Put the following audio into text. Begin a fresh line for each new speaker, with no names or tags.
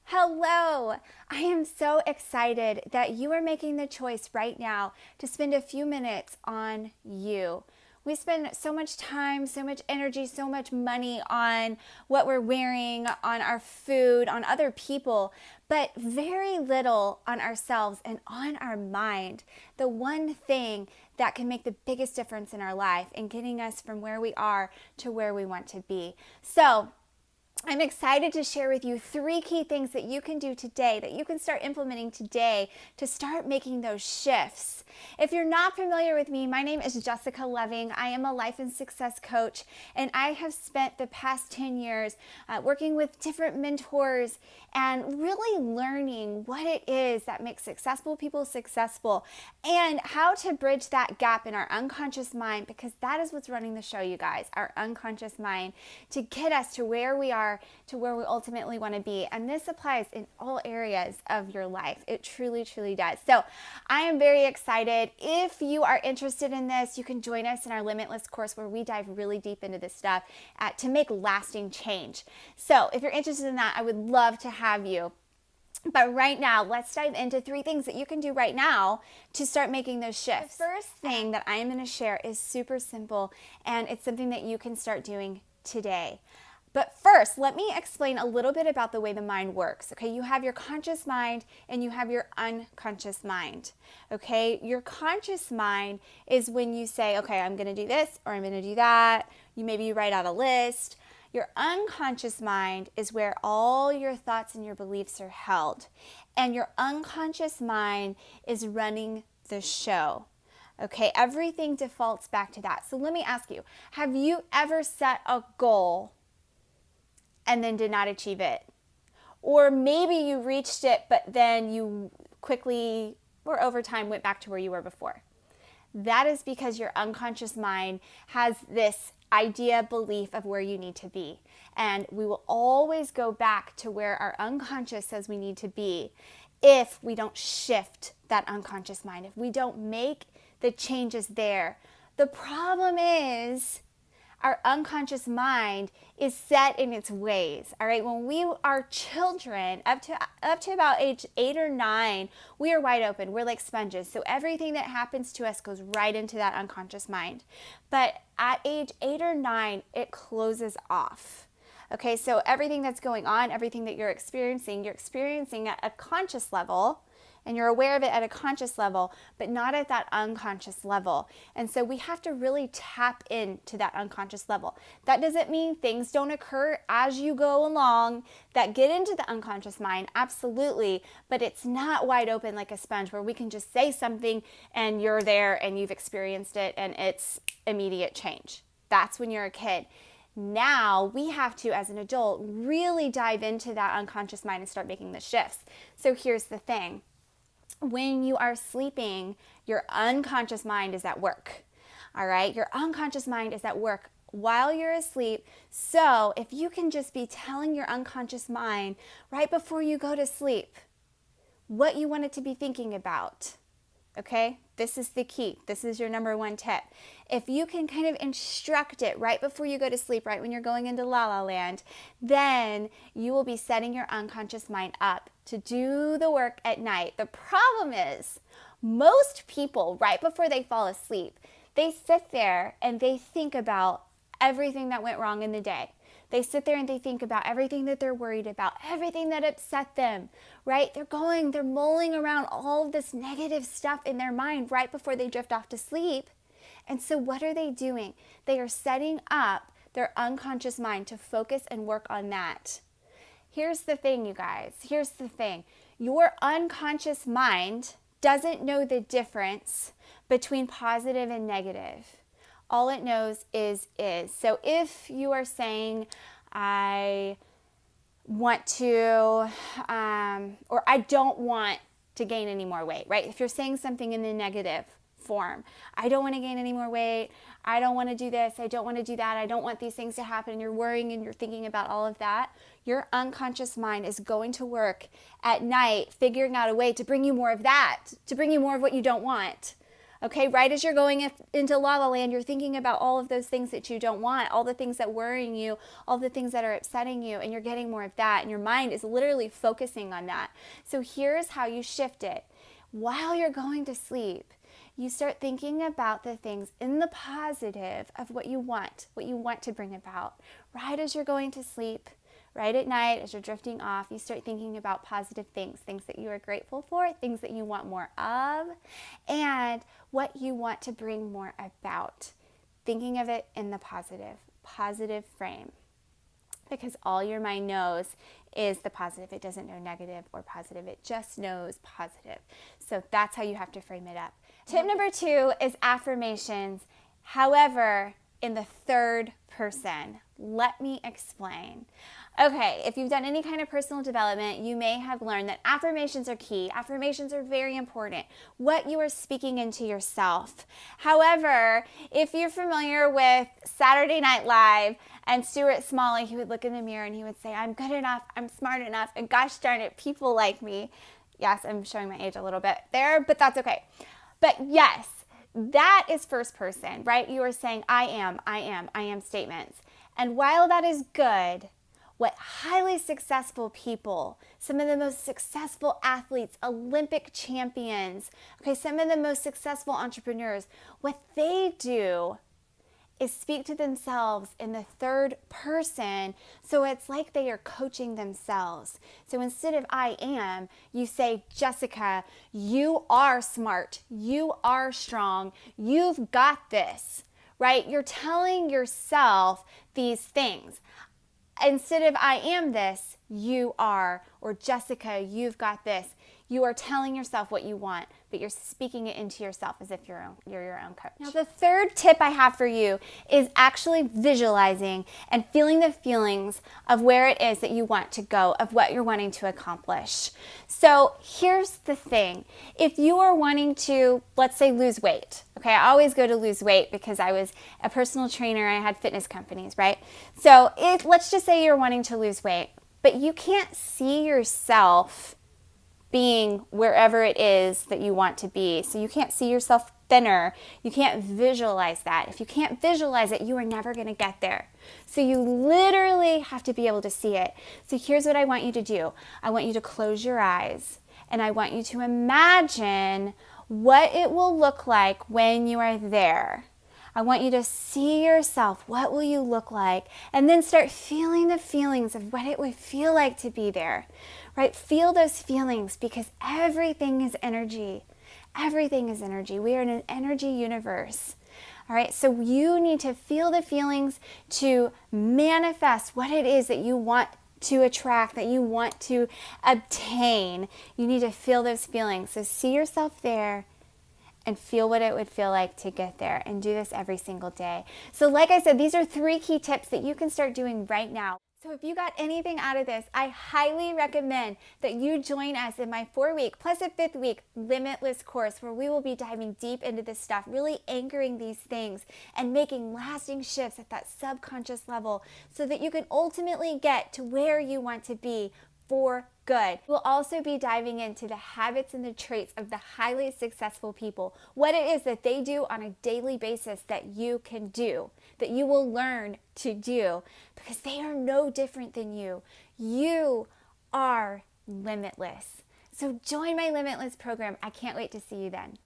Hello! I am so excited that you are making the choice right now to spend a few minutes on you. We spend so much time, so much energy, so much money on what we're wearing, on our food, on other people, but very little on ourselves and on our mind. The one thing that can make the biggest difference in our life in getting us from where we are to where we want to be. So, I'm excited to share with you 3 key things that you can do today, that you can start implementing today to start making those shifts. If you're not familiar with me, my name is Jessica Loving. I am a life and success coach, and I have spent the past 10 years working with different mentors and really learning what it is that makes successful people successful and how to bridge that gap in our unconscious mind, because that is what's running the show, you guys, our unconscious mind, to get us to where we are, to where we ultimately want to be. And this applies in all areas of your life. It truly, truly does. So I am very excited. If you are interested in this, you can join us in our Limitless course where we dive really deep into this stuff to make lasting change. So if you're interested in that, I would love to have you. But right now, let's dive into 3 things that you can do right now to start making those shifts. The first thing that I am going to share is super simple, and it's something that you can start doing today. But first, let me explain a little bit about the way the mind works. Okay, you have your conscious mind and you have your unconscious mind. Okay, your conscious mind is when you say, okay, I'm going to do this or I'm going to do that. Maybe you write out a list. Your unconscious mind is where all your thoughts and your beliefs are held. And your unconscious mind is running the show. Okay, everything defaults back to that. So let me ask you, have you ever set a goal and then did not achieve it? Or maybe you reached it, but then you quickly or over time went back to where you were before. That is because your unconscious mind has this idea, belief of where you need to be. And we will always go back to where our unconscious says we need to be if we don't shift that unconscious mind, if we don't make the changes there. The problem is our unconscious mind is set in its ways. All right, when we are children, up to about age 8 or 9, we are wide open. We're like sponges. So everything that happens to us goes right into that unconscious mind. But at age 8 or 9, it closes off. Okay, so everything that's going on, everything that you're experiencing at a conscious level, and you're aware of it at a conscious level, but not at that unconscious level. And so we have to really tap into that unconscious level. That doesn't mean things don't occur as you go along that get into the unconscious mind, absolutely, but it's not wide open like a sponge where we can just say something and you're there and you've experienced it and it's immediate change. That's when you're a kid. Now we have to, as an adult, really dive into that unconscious mind and start making the shifts. So here's the thing. When you are sleeping, your unconscious mind is at work. All right? Your unconscious mind is at work while you're asleep. So if you can just be telling your unconscious mind right before you go to sleep what you want it to be thinking about. Okay? This is the key. This is your number 1 tip. If you can kind of instruct it right before you go to sleep, right when you're going into la la land, then you will be setting your unconscious mind up to do the work at night. The problem is most people, right before they fall asleep, they sit there and they think about everything that went wrong in the day. They sit there and they think about everything that they're worried about, everything that upset them, right? They're mulling around all of this negative stuff in their mind right before they drift off to sleep. And so what are they doing? They are setting up their unconscious mind to focus and work on that. Here's the thing, you guys. Here's the thing. Your unconscious mind doesn't know the difference between positive and negative. All it knows is. So if you are saying, I want to, or I don't want to gain any more weight, right? If you're saying something in the negative form, I don't want to gain any more weight, I don't want to do this, I don't want to do that, I don't want these things to happen, and you're worrying and you're thinking about all of that, your unconscious mind is going to work at night figuring out a way to bring you more of that, to bring you more of what you don't want. Okay, right as you're going into La La Land, you're thinking about all of those things that you don't want, all the things that worrying you, all the things that are upsetting you, and you're getting more of that, and your mind is literally focusing on that. So here's how you shift it. While you're going to sleep, you start thinking about the things in the positive of what you want to bring about. Right as you're going to sleep, right at night, as you're drifting off, you start thinking about positive things, things that you are grateful for, things that you want more of, and what you want to bring more about. Thinking of it in the positive frame. Because all your mind knows is the positive. It doesn't know negative or positive. It just knows positive. So that's how you have to frame it up. Tip number 2 is affirmations. However, in the third person. Let me explain. Okay, if you've done any kind of personal development, you may have learned that affirmations are key. Affirmations are very important. What you are speaking into yourself. However, if you're familiar with Saturday Night Live and Stuart Smalley, he would look in the mirror and he would say, I'm good enough, I'm smart enough, and gosh darn it, people like me. Yes, I'm showing my age a little bit there, but that's okay. But yes, that is first person, right? You are saying, I am statements. And while that is good, what highly successful people, some of the most successful athletes, Olympic champions, okay, some of the most successful entrepreneurs, what they do is speak to themselves in the third person. So it's like they are coaching themselves. So instead of I am, you say, Jessica, you are smart. You are strong. You've got this, right? You're telling yourself these things. Instead of I am this, you are, or Jessica, you've got this. You are telling yourself what you want, but you're speaking it into yourself as if you're your own coach. Now, the third tip I have for you is actually visualizing and feeling the feelings of where it is that you want to go, of what you're wanting to accomplish. So here's the thing. If you are wanting to, let's say, lose weight, okay, I always go to lose weight because I was a personal trainer, I had fitness companies, right? So let's just say you're wanting to lose weight, but you can't see yourself being wherever it is that you want to be. So you can't see yourself thinner. You can't visualize that. If you can't visualize it, you are never going to get there. So you literally have to be able to see it. So here's what I want you to do. I want you to close your eyes and I want you to imagine what it will look like when you are there. I want you to see yourself. What will you look like? And then start feeling the feelings of what it would feel like to be there, right? Feel those feelings because everything is energy. Everything is energy. We are in an energy universe. All right, so you need to feel the feelings to manifest what it is that you want to attract, that you want to obtain. You need to feel those feelings. So see yourself there and feel what it would feel like to get there, and do this every single day. So like I said, these are 3 key tips that you can start doing right now. So if you got anything out of this, I highly recommend that you join us in my 4-week plus a 5th week Limitless course, where we will be diving deep into this stuff, really anchoring these things and making lasting shifts at that subconscious level so that you can ultimately get to where you want to be for good. We'll also be diving into the habits and the traits of the highly successful people, what it is that they do on a daily basis that you can do, that you will learn to do, because they are no different than you. You are limitless. So join my Limitless program. I can't wait to see you then.